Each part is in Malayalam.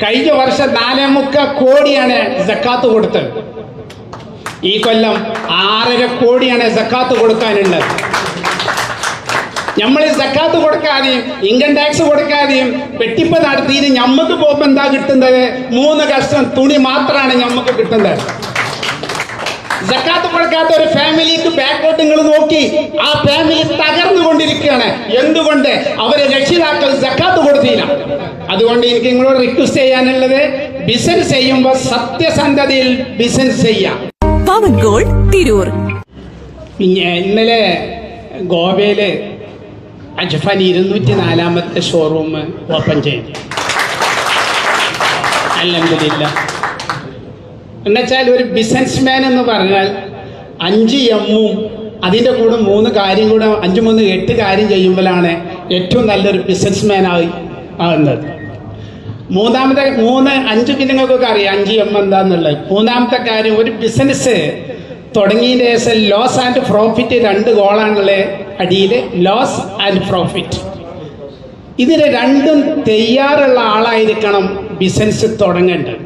കഴിഞ്ഞ വർഷം 4.25 കോടിയാണ് സക്കാത്ത് കൊടുത്തത്. ഈ കൊല്ലം 6.5 കോടിയാണ് സക്കാത്ത് കൊടുക്കാനുള്ളത്. നമ്മൾ സക്കാത്ത് കൊടുക്കാതെയും ഇൻകം ടാക്സ് കൊടുക്കാതെയും വെട്ടിപ്പ് നടത്തിയിട്ട് ഞമ്മക്ക് പോകുമ്പോൾ എന്താ കിട്ടുന്നത്? 3 കഷ്ണം തുണി മാത്രമാണ് ഞമ്മക്ക് കിട്ടുന്നത്. സക്കാത്ത് കൊടുക്കാത്ത ഒരു ഫാമിലിക്ക് ബാക്കോട്ട് നിങ്ങൾ നോക്കി, ആ ഫാമിലി തകർന്നുകൊണ്ടിരിക്കുകയാണ്. എന്തുകൊണ്ട്? അവരെ രക്ഷിതാക്കൾ സക്കാത്ത് കൊടുത്തില്ല. അതുകൊണ്ട് എനിക്ക് നിങ്ങളോട് റിക്വസ്റ്റ് ചെയ്യാനുള്ളത്, ബിസിനസ് ചെയ്യുമ്പോൾ സത്യസന്ധതയിൽ ബിസിനസ് ചെയ്യാം. പവൻ ഗോൾഡ് തിരൂർ. ഇന്നലെ ഗോവയില് അജ്ഫാൻ 204ാമത്തെ ഷോറൂം ഓപ്പൺ ചെയ്തു. അൽഹംദുലില്ലാഹ്. എന്നുവെച്ചാൽ ഒരു ബിസിനസ്മാൻ എന്ന് പറഞ്ഞാൽ 5 എമ്മും അതിൻ്റെ കൂടെ 3 കാര്യം കൂടെ 5, 3, 8 കാര്യം ചെയ്യുമ്പോഴാണ് ഏറ്റവും നല്ലൊരു ബിസിനസ്മാൻ ആകുന്നത്. 5 നിങ്ങൾക്കൊക്കെ അറിയാം 5 എം എന്താന്നുള്ളത്. 3ാമത്തെ കാര്യം, ഒരു ബിസിനസ് തുടങ്ങിയതിന് ശേഷം ലോസ് ആൻഡ് പ്രോഫിറ്റ് 2 ഗോളാണുള്ളത്. അടിയിൽ ലോസ് ആൻഡ് പ്രോഫിറ്റ്. ഇതിന് രണ്ടും തയ്യാറുള്ള ആളായിരിക്കണം ബിസിനസ് തുടങ്ങേണ്ടത്.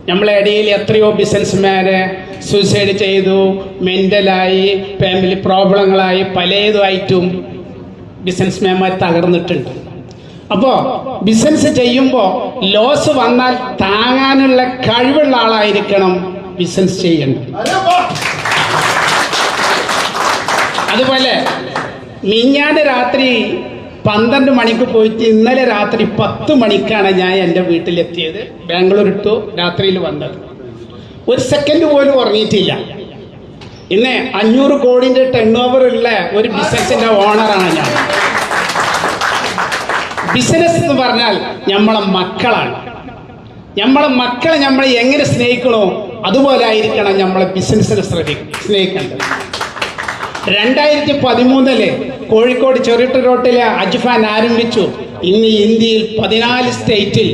നമ്മളെ ഇടയിൽ എത്രയോ ബിസിനസ്മാന് സൂസൈഡ് ചെയ്തു, മെൻ്റലായി, ഫാമിലി പ്രോബ്ലങ്ങളായി, പലതുമായിട്ടും ബിസിനസ്മാൻമാർ തകർന്നിട്ടുണ്ട്. അപ്പോൾ ബിസിനസ് ചെയ്യുമ്പോൾ ലോസ് വന്നാൽ താങ്ങാനുള്ള കഴിവുള്ള ആളായിരിക്കണം ബിസിനസ് ചെയ്യേണ്ടത്. അതുപോലെ മിഞ്ഞാന്ന് രാത്രി 12 മണിക്ക് പോയിട്ട് ഇന്നലെ രാത്രി 10 മണിക്കാണ് ഞാൻ എൻ്റെ വീട്ടിലെത്തിയത്. ബാംഗ്ലൂർ ഇട്ടു, രാത്രിയിൽ വന്നത്. ഒരു സെക്കൻഡ് പോലും ഉറങ്ങിയിട്ടില്ല. ഇന്ന് 500 കോടിൻ്റെ ടേൺ ഓവർ ഉള്ള ഒരു ബിസിനസിൻ്റെ ഓണറാണ് ഞാൻ. ബിസിനസ് എന്ന് പറഞ്ഞാൽ നമ്മളെ മക്കളാണ്. നമ്മളെ മക്കളെ നമ്മൾ എങ്ങനെ സ്നേഹിക്കണോ അതുപോലെ ആയിരിക്കണം നമ്മളെ ബിസിനസ്സിനെ സ്നേഹിക്കേണ്ടത്. 2013 കോഴിക്കോട് ചെറിട്ട് റോട്ടിലെ അജ്ഫാൻ ആരംഭിച്ചു. ഇന്ന് ഇന്ത്യയിൽ 14 സ്റ്റേറ്റിൽ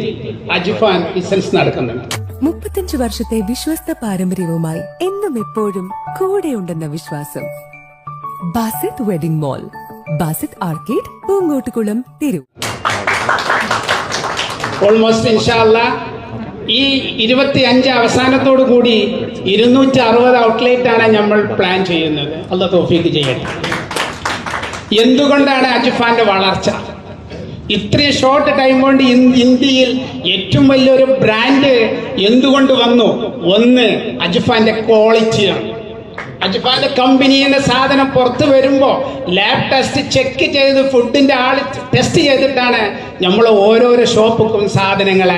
അജ്ഫാൻ ബിസിനസ് നടക്കുന്നുണ്ട്. 35 വർഷത്തെ വിശ്വസ്ത പാരമ്പര്യവുമായി എന്നും എപ്പോഴും കൂടെയുണ്ടെന്ന വിശ്വാസം. Basith wedding mall, Basith arcade, Poonkottukulam, Tirur. Almost ഇൻഷാ അല്ലാഹ് ഈ 25 അവസാനത്തോടു കൂടി 260 ഔട്ട്ലെറ്റ് ആണ് നമ്മൾ പ്ലാൻ ചെയ്യുന്നത്. അല്ലാഹ് തൗഫീഖ് ചെയ്യട്ടെ. എന്തുകൊണ്ടാണ് അജ്ഫാന്റെ വളർച്ച? ഇത്രയും ഷോർട്ട് ടൈം കൊണ്ട് ഇന്ത്യയിൽ ഏറ്റവും വലിയൊരു ബ്രാൻഡ് എന്തുകൊണ്ട് വന്നു? ഒന്ന്, അജ്ഫാന്റെ ക്വാളിറ്റിയാണ്. അജ്ഫാന്റെ കമ്പനിയുടെ സാധനം പുറത്ത് വരുമ്പോൾ ലാബ് ടെസ്റ്റ് ചെക്ക് ചെയ്ത് ഫുഡിന്റെ ആൾ ടെസ്റ്റ് ചെയ്തിട്ടാണ് നമ്മൾ ഓരോരോ ഷോപ്പുക്കും സാധനങ്ങൾ